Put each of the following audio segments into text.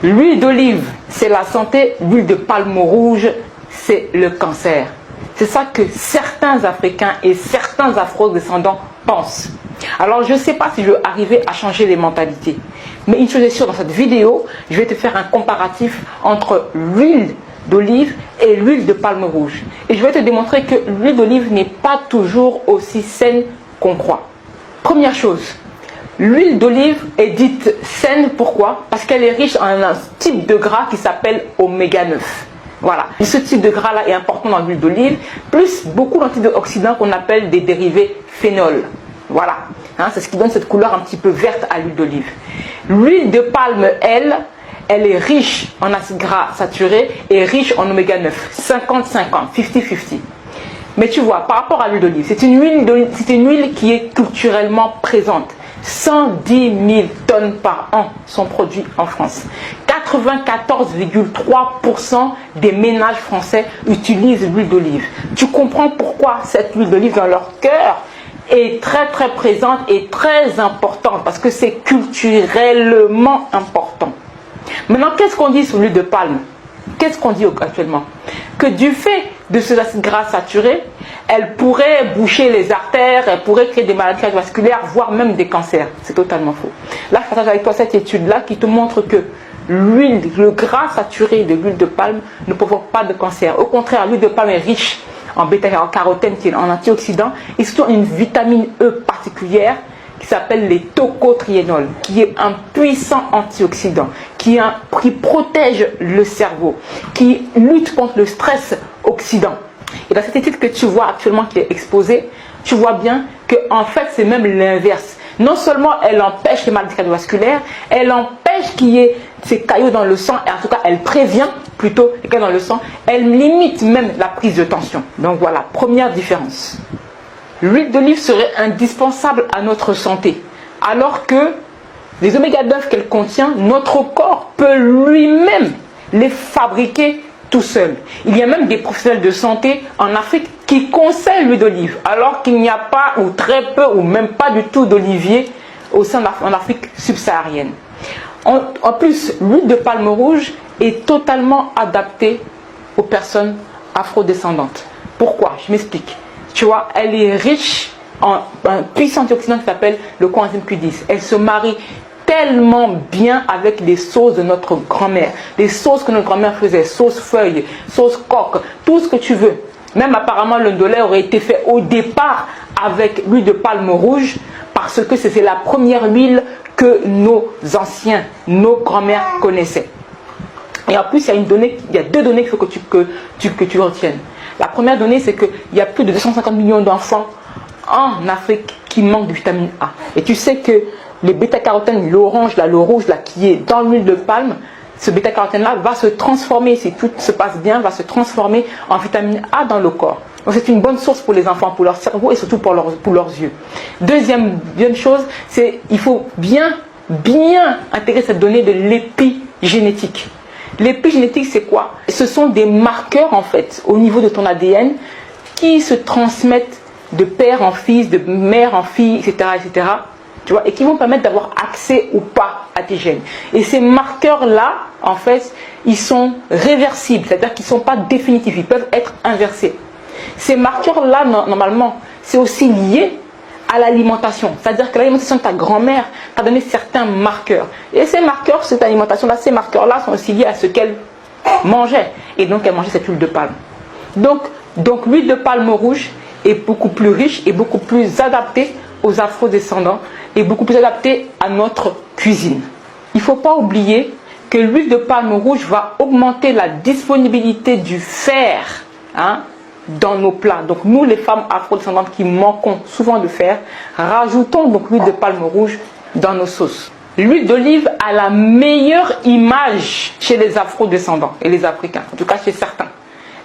L'huile d'olive, c'est la santé. L'huile de palme rouge, c'est le cancer. C'est ça que certains Africains et certains afro-descendants pensent. Alors, je ne sais pas si je vais arriver à changer les mentalités. Mais une chose est sûre, dans cette vidéo, je vais te faire un comparatif entre l'huile d'olive et l'huile de palme rouge. Et je vais te démontrer que l'huile d'olive n'est pas toujours aussi saine qu'on croit. Première chose, l'huile d'olive est dite saine, pourquoi? Parce qu'elle est riche en un type de gras qui s'appelle oméga 9. Voilà, et ce type de gras-là est important dans l'huile d'olive, plus beaucoup d'antioxydants qu'on appelle des dérivés phénols. Voilà, hein, c'est ce qui donne cette couleur un petit peu verte à l'huile d'olive. L'huile de palme, elle est riche en acides gras saturés et riche en oméga 9, 50-50, 50-50. Mais tu vois, par rapport à l'huile d'olive, c'est une huile qui est culturellement présente. 110 000 tonnes par an sont produites en France. 94,3% des ménages français utilisent l'huile d'olive. Tu comprends pourquoi cette huile d'olive dans leur cœur est très très présente et très importante, parce que c'est culturellement important. Maintenant, qu'est-ce qu'on dit sur l'huile de palme? Qu'est-ce qu'on dit actuellement? Que du fait de ces acides gras saturés, elle pourrait boucher les artères, elle pourrait créer des maladies cardiovasculaires, voire même des cancers. C'est totalement faux. Là, je partage avec toi cette étude-là qui te montre que le gras saturé de l'huile de palme ne provoque pas de cancer. Au contraire, l'huile de palme est riche en bêta-carotène, qui est en antioxydants, et surtout une vitamine E particulière qui s'appelle les tocotriénols, qui est un puissant antioxydant, qui protège le cerveau, qui lutte contre le stress oxydant. Et dans cette étude que tu vois actuellement qui est exposée, tu vois bien que en fait c'est même l'inverse. Non seulement elle empêche les maladies cardiovasculaires, elle empêche qu'il y ait ces caillots dans le sang, et en tout cas elle prévient plutôt les caillots dans le sang, elle limite même la prise de tension. Donc voilà, première différence. L'huile d'olive serait indispensable à notre santé, alors que les oméga 9 qu'elle contient, notre corps peut lui-même les fabriquer tout seul. Il y a même des professionnels de santé en Afrique qui conseillent l'huile d'olive, alors qu'il n'y a pas, ou très peu, ou même pas du tout d'olivier en Afrique subsaharienne. En plus, l'huile de palme rouge est totalement adaptée aux personnes afrodescendantes. Pourquoi? Je m'explique. Tu vois, elle est riche en un puissant antioxydant qui s'appelle le coenzyme Q10. Elle se marie tellement bien avec les sauces de notre grand-mère. Les sauces que notre grand-mère faisait, sauce feuille, sauce coque, tout ce que tu veux. Même apparemment l'ondolait aurait été fait au départ avec l'huile de palme rouge, parce que c'était la première huile que nos anciens, nos grand-mères connaissaient. Et en plus, il y a deux données qu'il faut que tu retiennes. La première donnée, c'est qu'il y a plus de 250 millions d'enfants en Afrique qui manquent de vitamine A. Et tu sais que les bêta-carotènes, l'orange, le rouge, qui est dans l'huile de palme, ce bêta-carotène-là va se transformer, si tout se passe bien, va se transformer en vitamine A dans le corps. Donc c'est une bonne source pour les enfants, pour leur cerveau et surtout pour leurs yeux. Deuxième chose, c'est qu'il faut bien intégrer cette donnée de l'épigénétique. L'épigénétique, c'est quoi? Ce sont des marqueurs, en fait, au niveau de ton ADN, qui se transmettent de père en fils, de mère en fille, etc., etc., tu vois, et qui vont permettre d'avoir accès ou pas à tes gènes. Et ces marqueurs-là, en fait, ils sont réversibles, c'est-à-dire qu'ils ne sont pas définitifs, ils peuvent être inversés. Ces marqueurs-là, normalement, c'est aussi lié à l'alimentation. C'est-à-dire que l'alimentation de ta grand-mère t'a donné certains marqueurs. Et ces marqueurs, cette alimentation-là, ces marqueurs-là sont aussi liés à ce qu'elle mangeait. Et donc, elle mangeait cette huile de palme. Donc l'huile de palme rouge est beaucoup plus riche et beaucoup plus adaptée aux afro-descendants et beaucoup plus adaptée à notre cuisine. Il ne faut pas oublier que l'huile de palme rouge va augmenter la disponibilité du fer, dans nos plats. Donc nous, les femmes afro-descendantes qui manquons souvent de fer, rajoutons donc l'huile de palme rouge dans nos sauces. L'huile d'olive a la meilleure image chez les afro-descendants et les Africains, en tout cas chez certains.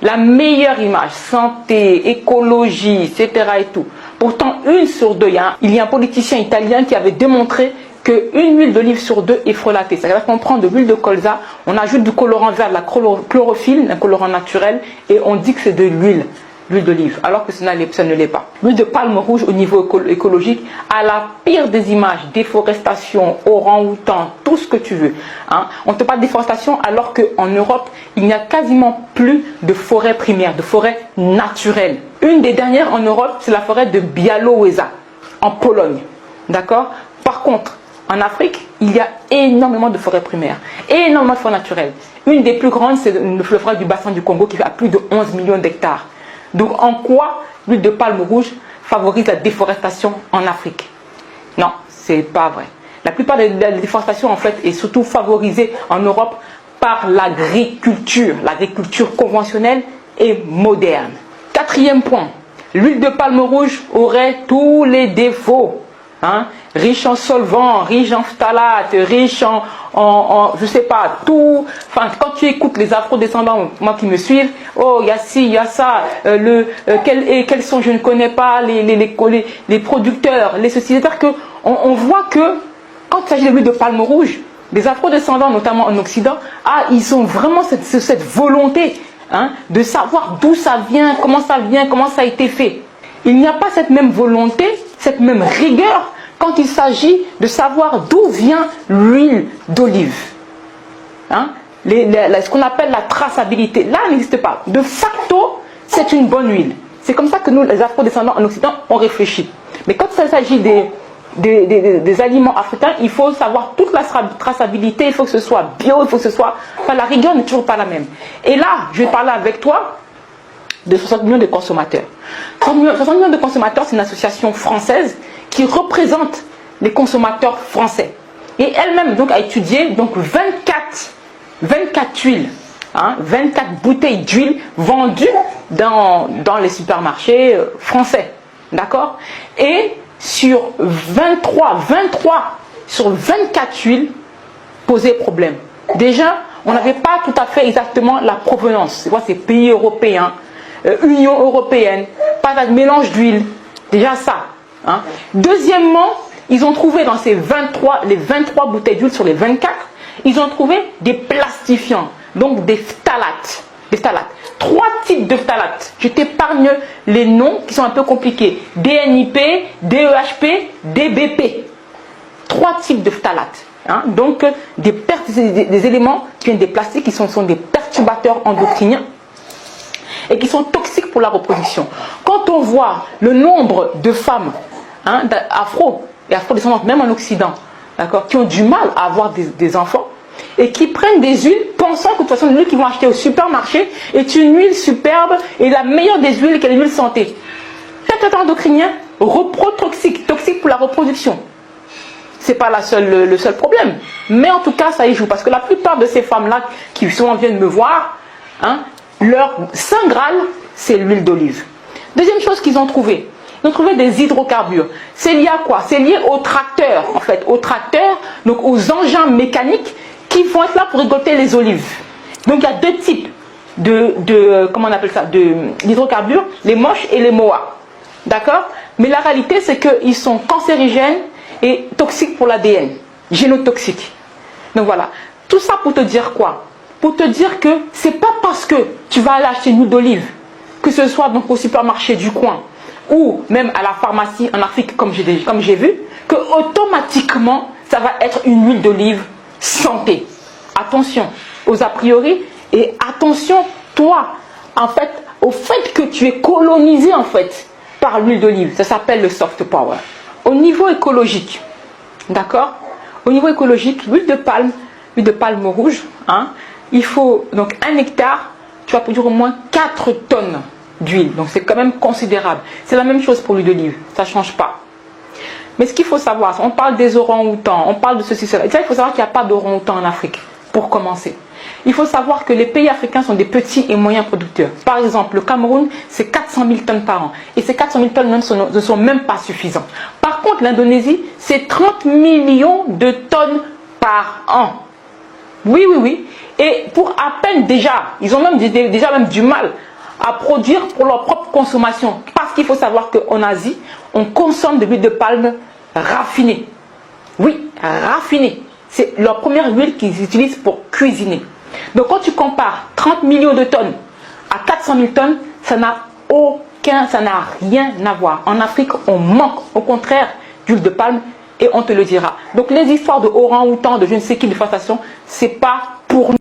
La meilleure image, santé, écologie, etc. et tout. Pourtant, 1 sur 2, il y a un politicien italien qui avait démontré qu'une huile d'olive sur 2 est frelatée. C'est-à-dire qu'on prend de l'huile de colza, on ajoute du colorant vert, de la chlorophylle, un colorant naturel, et on dit que c'est de l'huile. l'huile d'olive, alors que ça ne l'est pas. L'huile de palme rouge au niveau écologique a la pire des images, déforestation, orang-outan, tout ce que tu veux. Hein. On te parle de déforestation alors qu'en Europe, il n'y a quasiment plus de forêt primaire, de forêt naturelle. Une des dernières en Europe, c'est la forêt de Białowieża, en Pologne. D'accord? Par contre, en Afrique, il y a énormément de forêts primaires, énormément de forêts naturelles. Une des plus grandes, c'est la forêt du bassin du Congo qui fait à plus de 11 millions d'hectares. Donc en quoi l'huile de palme rouge favorise la déforestation en Afrique? Non, c'est pas vrai. La plupart de la déforestation en fait est surtout favorisée en Europe par l'agriculture conventionnelle et moderne. Quatrième point, l'huile de palme rouge aurait tous les défauts. Hein? Riche en solvants, riche en phtalates, riche je sais pas, tout. Enfin, quand tu écoutes les afro-descendants, moi qui me suivent, oh, il y a ci, il y a ça, quels sont, je ne connais pas, les producteurs, les ceci. C'est-à-dire qu'on voit que, quand il s'agit de l'huile de palme rouge, les afro-descendants, notamment en Occident, ils ont vraiment cette volonté, hein, de savoir d'où ça vient, comment ça a été fait. Il n'y a pas cette même volonté, cette même rigueur quand il s'agit de savoir d'où vient l'huile d'olive. Hein? Ce qu'on appelle la traçabilité, là, n'existe pas. De facto, c'est une bonne huile. C'est comme ça que nous, les afro-descendants en Occident, on réfléchit. Mais quand il s'agit des aliments africains, il faut savoir toute la traçabilité, il faut que ce soit bio, il faut que ce soit... Enfin, la rigueur n'est toujours pas la même. Et là, je vais parler avec toi de 60 millions de consommateurs. 60 millions de consommateurs, c'est une association française qui représente les consommateurs français. Et elle-même donc a étudié donc 24 huiles, hein, 24 bouteilles d'huile vendues dans les supermarchés français. D'accord? Et sur 23 sur 24 huiles posaient problème. Déjà, on n'avait pas tout à fait exactement la provenance. C'est quoi? C'est pays européens, Union européenne, pas de mélange d'huile. Déjà ça. Hein. Deuxièmement, ils ont trouvé dans les 23 bouteilles d'huile sur les 24, ils ont trouvé des plastifiants, donc des phtalates. Trois types de phtalates. Je t'épargne les noms qui sont un peu compliqués. DNIP, DEHP, DBP. Trois types de phtalates. Hein. Donc, des éléments qui viennent des plastiques qui sont des perturbateurs endocriniens et qui sont toxiques pour la reproduction. Quand on voit le nombre de femmes, hein, afro et afro-descendantes, même en Occident, d'accord, qui ont du mal à avoir des enfants et qui prennent des huiles pensant que de toute façon l'huile qu'ils vont acheter au supermarché est une huile superbe et la meilleure des huiles qui est l'huile santé. Perturbateur endocrinien, reprotoxique, toxique pour la reproduction. C'est pas le seul problème, mais en tout cas ça y joue parce que la plupart de ces femmes-là qui souvent viennent me voir, hein, leur saint graal, c'est l'huile d'olive. Deuxième chose qu'ils ont trouvé, ils ont trouvé des hydrocarbures. C'est lié à quoi? C'est lié aux tracteurs, en fait, aux tracteurs, donc aux engins mécaniques qui vont être là pour récolter les olives. Donc il y a deux types comment on appelle ça, d'hydrocarbures, les moches et les moa. D'accord? Mais la réalité, c'est qu'ils sont cancérigènes et toxiques pour l'ADN, génotoxiques. Donc voilà. Tout ça pour te dire quoi? Pour te dire que c'est pas parce que tu vas aller acheter une huile d'olive, que ce soit donc au supermarché du coin ou même à la pharmacie en Afrique comme j'ai vu, que automatiquement ça va être une huile d'olive santé. Attention aux a priori et attention toi en fait au fait que tu es colonisé en fait par l'huile d'olive. Ça s'appelle le soft power. Au niveau écologique, d'accord? Au niveau écologique, l'huile de palme rouge, hein, il faut donc 1 hectare, tu vas produire au moins 4 tonnes d'huile. Donc c'est quand même considérable. C'est la même chose pour l'huile d'olive, ça ne change pas. Mais ce qu'il faut savoir, on parle des orang-outans, on parle de ceci, cela. Et ça, il faut savoir qu'il n'y a pas d'orang-outans en Afrique, pour commencer. Il faut savoir que les pays africains sont des petits et moyens producteurs. Par exemple, le Cameroun, c'est 400 000 tonnes par an. Et ces 400 000 tonnes ne sont même pas suffisants. Par contre, l'Indonésie, c'est 30 millions de tonnes par an. Oui, oui, oui. Et pour à peine déjà, ils ont même déjà du mal à produire pour leur propre consommation. Parce qu'il faut savoir qu'en Asie, on consomme de l'huile de palme raffinée. Oui, raffinée. C'est leur première huile qu'ils utilisent pour cuisiner. Donc quand tu compares 30 millions de tonnes à 400 000 tonnes, ça n'a aucun africain, ça n'a rien à voir. En Afrique, on manque au contraire d'huile de palme et on te le dira. Donc les histoires de orang-outan, de je ne sais qui, de façon, c'est pas pour nous.